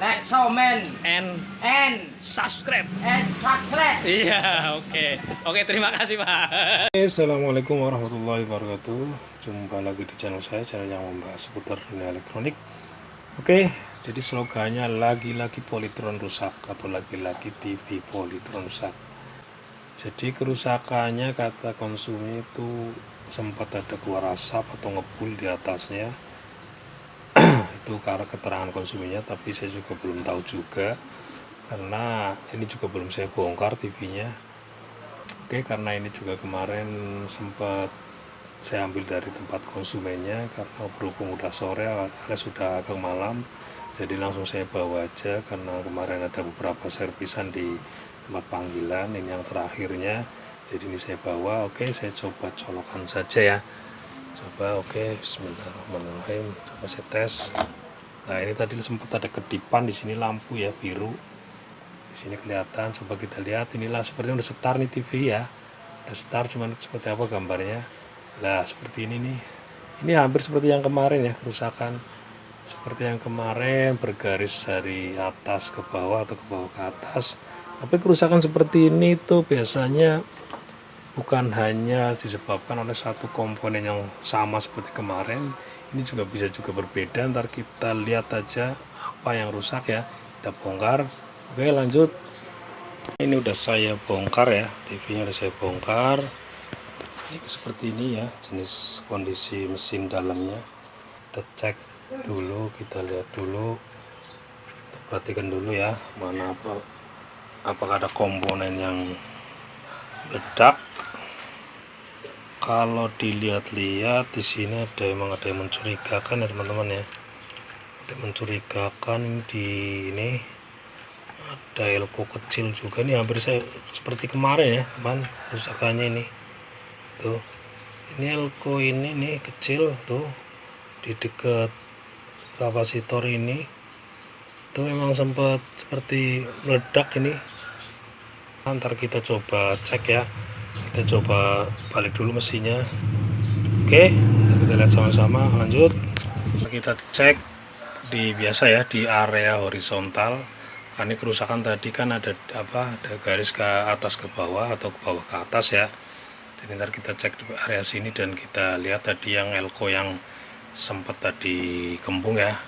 like, comment, and and subscribe. subscribe. Iya, oke, terima kasih Pak. Assalamualaikum warahmatullahi wabarakatuh. Jumpa lagi di channel saya, channel yang membahas seputar dunia elektronik. Oke, jadi slogannya lagi-lagi Polytron rusak atau lagi-lagi TV Polytron rusak. Jadi kerusakannya kata konsumen itu sempat ada keluar asap atau ngebul di atasnya. Itu karena keterangan konsumennya, tapi saya juga belum tahu juga karena ini juga belum saya bongkar TV-nya. Oke, karena ini juga kemarin sempat saya ambil dari tempat konsumennya karena berhubung udah sore alias sudah agak malam, jadi langsung saya bawa aja karena kemarin ada beberapa servisan di tempat panggilan. Ini yang terakhirnya, jadi ini saya bawa. Oke, saya coba colokan saja ya. Coba, oke, bismillahirrahmanirrahim. Coba saya tes. Nah, ini tadi sempat ada kedipan di sini lampu ya biru. Di sini kelihatan, coba kita lihat. Inilah sepertinya udah setar nih TV ya. Udah setar, cuman seperti apa gambarnya. Nah, seperti ini nih. Ini hampir seperti yang kemarin ya, kerusakan. Seperti yang kemarin, bergaris dari atas ke bawah atau ke bawah ke atas. Tapi kerusakan seperti ini tuh biasanya bukan hanya disebabkan oleh satu komponen yang sama seperti kemarin, ini juga bisa juga berbeda. Ntar kita lihat aja apa yang rusak ya, kita bongkar. Oke, lanjut. Ini udah saya bongkar ya, TV-nya udah saya bongkar. Ini seperti ini ya, jenis kondisi mesin dalamnya. Kita cek dulu, kita lihat dulu, kita perhatikan dulu ya, mana apakah ada komponen yang ledak. Kalau dilihat-lihat di sini emang ada yang mencurigakan ya teman-teman ya. Ada mencurigakan di ini. Ada elko kecil juga nih, hampir saya seperti kemarin ya teman, kerusakannya ini. Tuh. Ini elko ini nih kecil tuh di dekat kapasitor ini. Itu memang sempat seperti meledak ini. Ntar kita coba cek ya. Kita coba balik dulu mesinnya. Oke, kita lihat sama-sama. Lanjut, kita cek di biasa ya, di area horizontal. Karena kerusakan tadi kan ada garis ke atas ke bawah atau ke bawah ke atas ya. Jadi ntar kita cek di area sini dan kita lihat tadi yang elko yang sempat tadi kembung ya.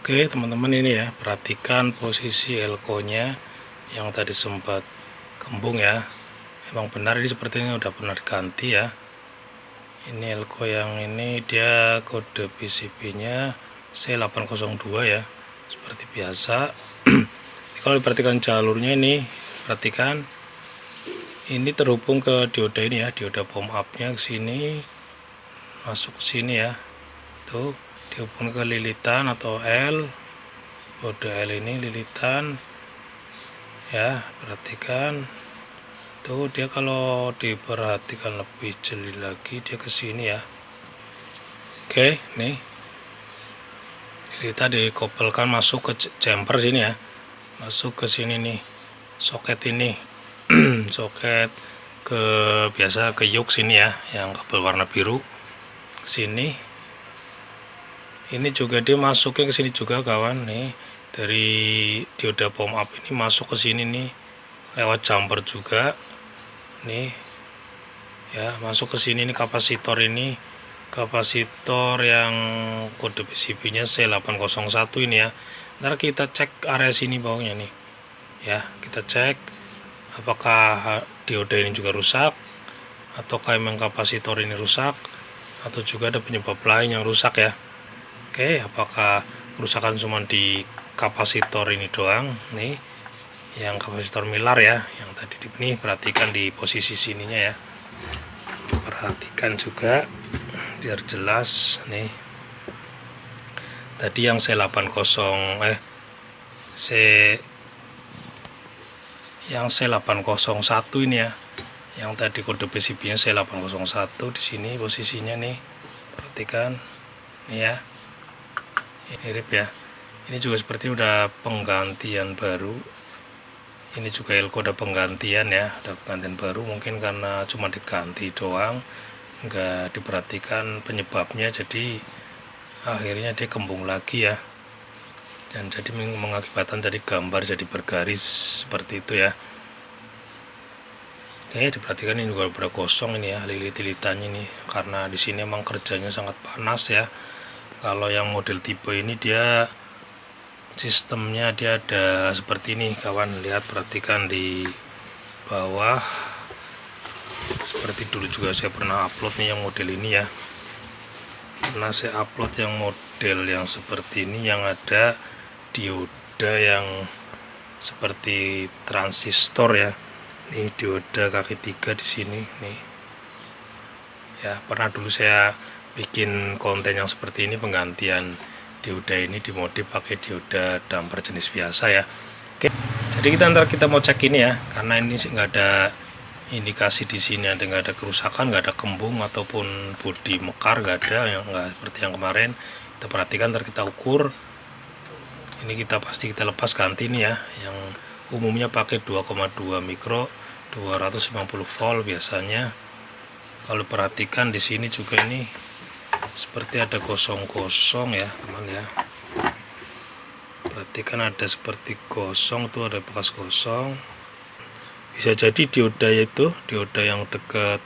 Oke teman-teman, ini ya, perhatikan posisi elko nya yang tadi sempat kembung ya. Emang benar ini sepertinya udah pernah diganti ya. Ini elko yang ini dia kode PCB nya C802 ya, seperti biasa. Kalau diperhatikan jalurnya ini, perhatikan ini terhubung ke dioda ini ya, dioda pom up nya ke sini, masuk ke sini ya. Tuh dihubung ke lilitan atau L, kode L ini lilitan ya, perhatikan. Tuh dia kalau diperhatikan lebih jeli lagi dia ke sini ya. Oke, nih kita dikopelkan masuk ke jumper sini ya, masuk ke sini nih, soket ini. Soket ke biasa ke yuk sini ya, yang kabel warna biru sini. Ini juga dia masuknya ke sini juga kawan nih, dari dioda pom up ini masuk ke sini nih lewat jumper juga nih ya, masuk ke sini nih kapasitor ini, kapasitor yang kode PCB nya C801 ini ya. Ntar kita cek area sini bawahnya nih ya, kita cek apakah dioda ini juga rusak ataukah emang kapasitor ini rusak atau juga ada penyebab lain yang rusak ya. Oke, apakah kerusakan cuma di kapasitor ini doang nih, yang kapasitor milar ya, yang tadi ini perhatikan di posisi sininya ya, perhatikan juga biar jelas nih. Tadi yang C801 ini ya, yang tadi kode PCB nya C801 di sini posisinya nih, perhatikan nih ya, mirip ya. Ini juga seperti udah penggantian baru. Ini juga elko udah penggantian ya, udah penggantian baru, mungkin karena cuma diganti doang, nggak diperhatikan penyebabnya, jadi akhirnya dia kembung lagi ya. dan jadi mengakibatkan jadi gambar jadi bergaris seperti itu ya. Oke, diperhatikan ini juga bergosong ini ya, lilit-lilitannya ini, karena di sini emang kerjanya sangat panas ya. Kalau yang model tipe ini dia sistemnya dia ada seperti ini kawan, lihat perhatikan di bawah. Seperti dulu juga saya pernah upload nih yang model ini ya. Pernah saya upload yang model yang seperti ini, yang ada dioda yang seperti transistor ya. Ini dioda kaki 3 di sini nih. Ya, pernah dulu saya bikin konten yang seperti ini, penggantian dioda ini dimodif pakai dioda damper jenis biasa ya. Oke. Jadi kita mau cek ini ya, karena ini nggak ada indikasi di sini nggak ada kerusakan, nggak ada kembung ataupun bodi mekar, nggak ada, yang nggak seperti yang kemarin. Kita perhatikan, ntar kita ukur. Ini kita pasti kita lepas ganti nih ya, yang umumnya pakai 2,2 mikro 250 volt biasanya. Kalau perhatikan di sini juga ini seperti ada kosong-kosong ya teman ya. Perhatikan ada seperti kosong tuh, ada bekas kosong. Bisa jadi dioda itu, dioda yang dekat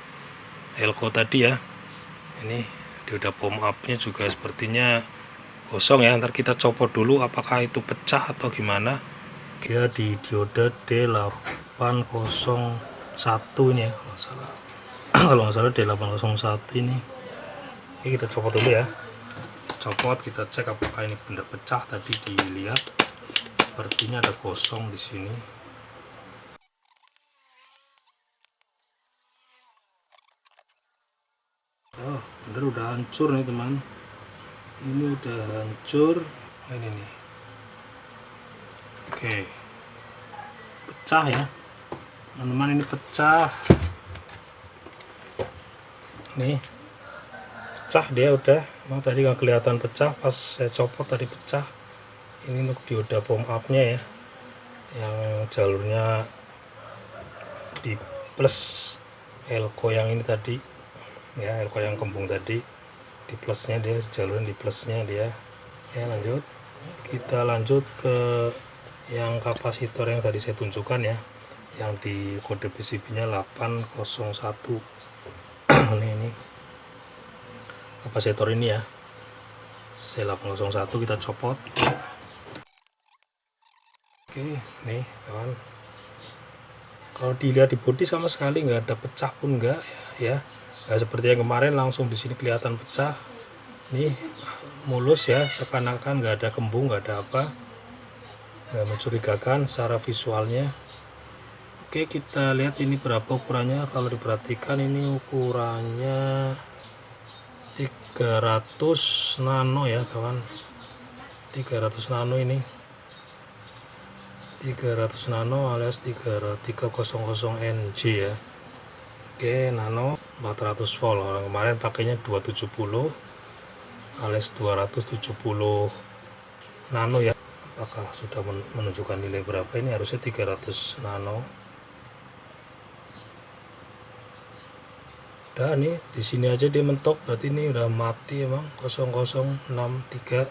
elko tadi ya. Ini dioda pom up-nya juga sepertinya kosong ya. Ntar kita copot dulu apakah itu pecah atau gimana. Dia di dioda D801 ini ya, kalau nggak salah D801 ini. Oke, kita copot dulu ya. Copot, kita cek apakah ini benar pecah. Tadi dilihat sepertinya ada kosong di sini. Oh, bener udah hancur nih teman. Ini udah hancur. Ini nih. Oke, pecah ya teman-teman, ini pecah nih, pecah dia udah. Emang tadi nggak kelihatan pecah, pas saya copot tadi pecah. Ini untuk dioda pom up nya ya, yang jalurnya di plus elko yang ini tadi ya, elko yang kembung tadi di plusnya, dia jalurnya di plusnya dia ya. Lanjut, kita lanjut ke yang kapasitor yang tadi saya tunjukkan ya, yang di kode PCB nya 801. ini kapasitor ini ya, C801, kita copot. Oke, nih kawan, kalau dilihat di bodi sama sekali nggak ada pecah pun enggak ya, nggak seperti yang kemarin langsung di sini kelihatan pecah. Nih mulus ya, seakan-akan nggak ada kembung, nggak ada apa, nggak mencurigakan secara visualnya. Oke, kita lihat ini berapa ukurannya. Kalau diperhatikan ini ukurannya 300 nano ya kawan, 300 nano ini, 300 nano alias 300 NG ya. Oke, nano 400 volt. Orang kemarin pakainya 270 alias 270 nano ya. Apakah sudah menunjukkan nilai berapa? Ini harusnya 300 nano. Udah nih, di sini aja dia mentok, berarti ini udah mati emang, 0063.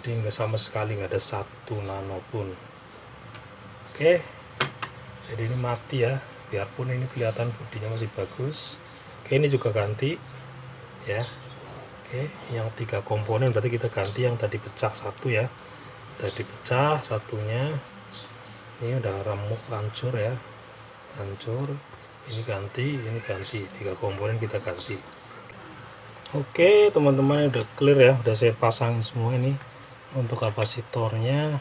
Jadi nggak sama sekali, nggak ada 1 nano pun. Oke, jadi ini mati ya, biarpun ini kelihatan bodinya masih bagus. Oke, ini juga ganti ya. Oke, yang 3 komponen berarti kita ganti yang tadi pecah 1 ya. Tadi pecah satunya, ini udah remuk, hancur ya, hancur. Ini ganti 3 komponen kita ganti. Oke teman-teman, udah clear ya, udah saya pasang semua. Ini untuk kapasitornya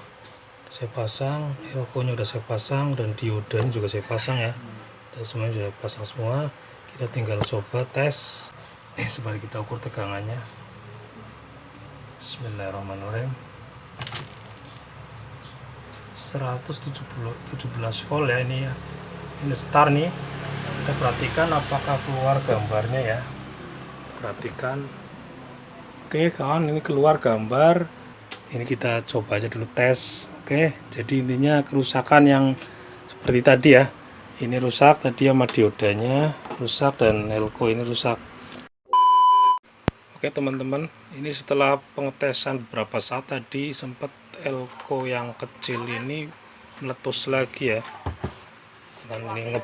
saya pasang, elko nya udah saya pasang, dan diodanya juga saya pasang ya, dan semuanya sudah pasang semua. Kita tinggal coba tes. Sebalik kita ukur tegangannya. Bismillahirrahmanirrahim. 117 volt ya ini ya. Ini start nih. Kita perhatikan apakah keluar gambarnya ya. Perhatikan. Oke kawan, ini keluar gambar. Ini kita coba aja dulu tes. Oke, jadi intinya kerusakan yang seperti tadi ya. Ini rusak tadi sama diodanya rusak, dan elko ini rusak. Oke teman-teman, ini setelah pengetesan beberapa saat tadi sempat elko yang kecil ini meletus lagi ya, dan ini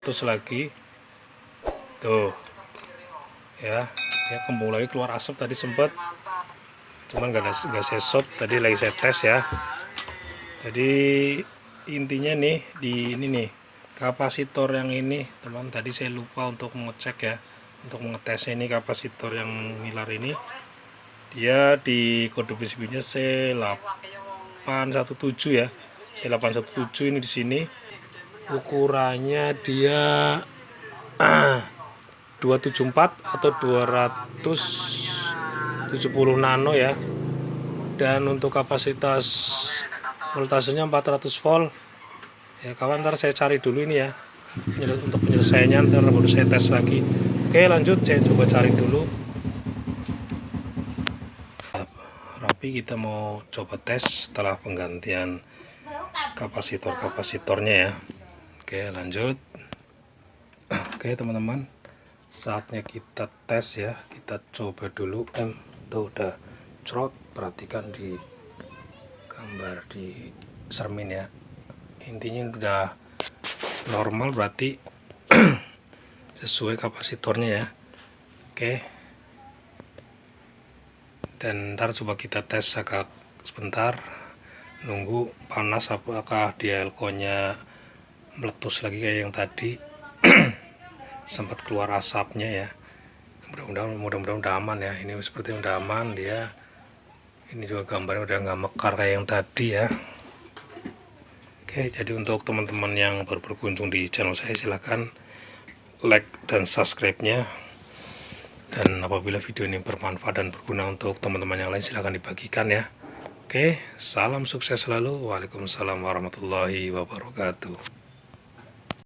meletus lagi tuh ya, ya kembung lagi keluar asap. Tadi sempat cuman gak saya stop, tadi lagi saya tes ya. Jadi intinya nih di ini nih kapasitor yang ini teman, tadi saya lupa untuk mengecek ya, untuk mengetesnya. Ini kapasitor yang milar ini dia di kode PCB-nya C817 ya, C817 ini di sini ukurannya dia 274 atau 270 nano ya, dan untuk kapasitas voltasenya 400 volt ya kawan. Ntar saya cari dulu ini ya untuk penyelesaiannya, ntar baru saya tes lagi. Oke lanjut, saya coba cari dulu. Rapi, kita mau coba tes setelah penggantian kapasitornya ya. Oke lanjut. Oke teman-teman, saatnya kita tes ya, kita coba dulu. Tuh udah crot, perhatikan di gambar di cermin ya, intinya udah normal, berarti sesuai kapasitornya ya. Oke, dan ntar coba kita tes agak sebentar, nunggu panas apakah dia elko nya meletus lagi kayak yang tadi. Sempat keluar asapnya ya. Mudah-mudahan udah aman ya. Ini seperti udah aman dia. Ini juga gambarnya udah nggak mekar kayak yang tadi ya. Oke, jadi untuk teman-teman yang baru berkunjung di channel saya, silahkan like dan subscribe-nya. Dan apabila video ini bermanfaat dan berguna untuk teman-teman yang lain, silahkan dibagikan ya. Oke, salam sukses selalu. Waalaikumsalam warahmatullahi wabarakatuh.